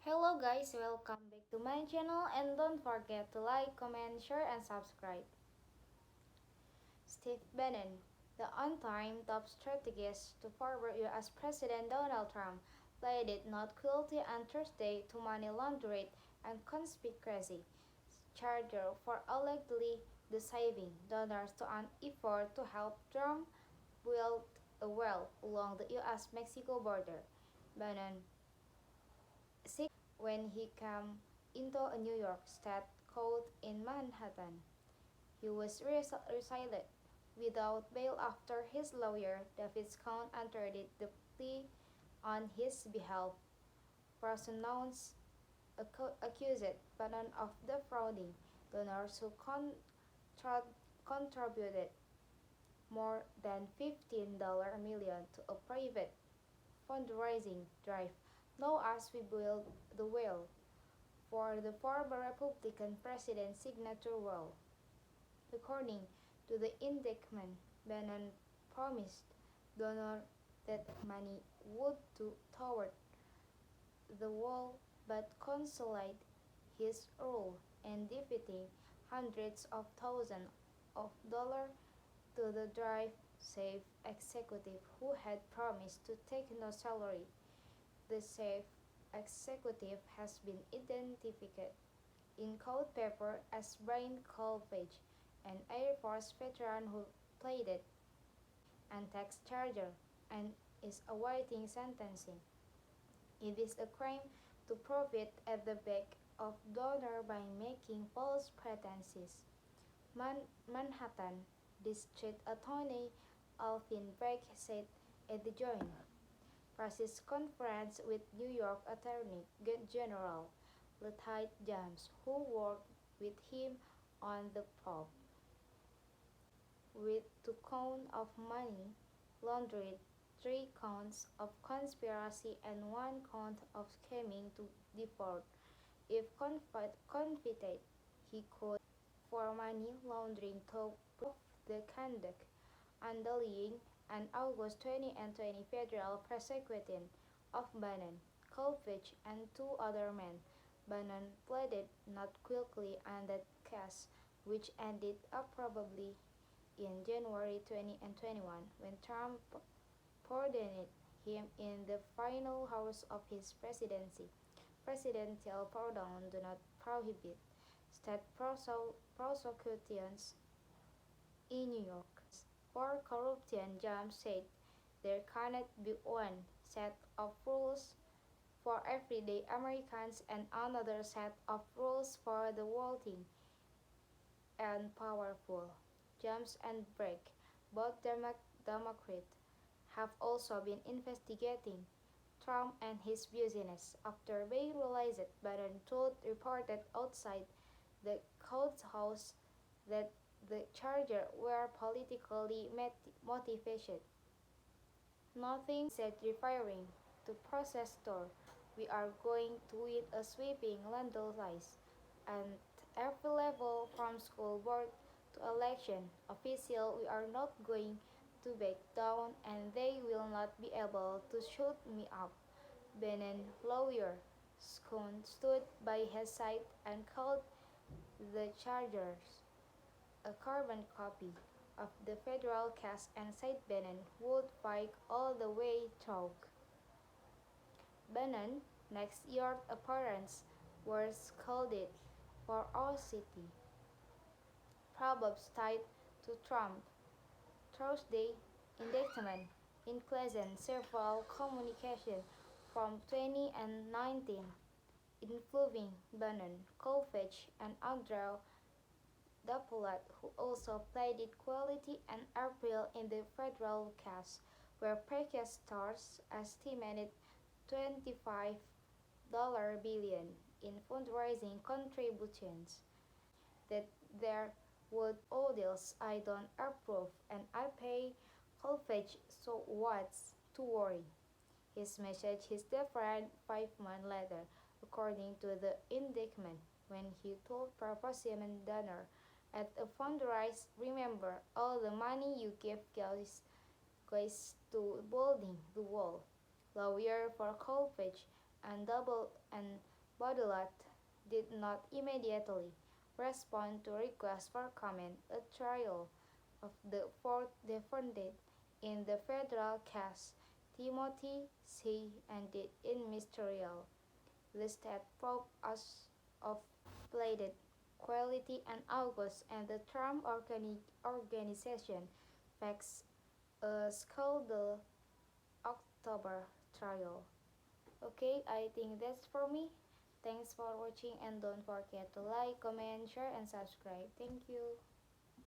Hello guys, welcome back to my channel and don't forget to like, comment, share and subscribe. Steve Bannon, the on-time top strategist to former US President Donald Trump, pleaded not guilty on Thursday to money laundering and conspiracy charges for allegedly deceiving donors to an effort to help Trump build a wall along the US-Mexico border. Bannon when he came into a New York State court in Manhattan. He was recited without bail after his lawyer, David Cohn, entered the plea on his behalf. Prosecutors accused Bannon of defrauding donors who contributed more than $15 million to a private fundraising drive known as We Build the Wall for the former Republican president's signature wall. According to the indictment, Bannon promised donors that money would go toward the wall but consolidate his rule in defeating hundreds of thousands of dollars to the drive safe executive who had promised to take no salary. The safe executive has been identified in court paper as Brian Colpage, an Air Force veteran who pleaded and tax charger and is awaiting sentencing. It is a crime to profit at the back of donor by making false pretenses. Manhattan District Attorney Alvin Bragg said at the joint press conference with New York Attorney General Letitia James, who worked with him on the probe, with 2 counts of money laundering, 3 counts of conspiracy, and 1 count of scheming to defraud. If convicted, he could for money laundering to prove the conduct underlying an August 2020 federal prosecution of Bannon, Colpage, and 2 other men. Bannon pleaded not guilty on that case, which ended up probably in January 2021 when Trump pardoned him in the final hours of his presidency. Presidential pardon do not prohibit state prosecutions in New York. For corruption, James said there cannot be one set of rules for everyday Americans and another set of rules for the wealthy and powerful. James and Bragg, both Democrats, have also been investigating Trump and his business after they realized Biden told reported outside the courthouse that the charges were politically motivated. Nothing said referring to protesters. We are going to win a sweeping landslide at every level from school board to election official. We are not going to back down and they will not be able to shut me up. Bannon lawyer Scone stood by his side and called the chargers a carbon copy of the federal case and said Bannon would fight all the way through. Bannon next year's appearance was scalded for our city. Proverbs tied to Trump. Thursday indictment included several communications from 2019 involving Bannon, Colpage, and Andrew Dapolat, who also pleaded guilty in April in the federal case, where previous stars estimated $25 billion in fundraising contributions. That there would audience I don't approve and I pay Colpage, so what's to worry? His message is different 5 months later, according to the indictment, when he told proportion donor at a fundraiser, remember all the money you give goes to building the wall. Lawyer for Colpage and Double and Baudelaire did not immediately respond to requests for comment. A trial of the fourth defendant in the federal case, Timothy C. ended in mistrial, listed probe as of pleaded quality and August, and the Trump organization faced a scheduled October trial. Okay, I think that's for me. Thanks for watching and don't forget to like, comment, share, and subscribe. Thank you.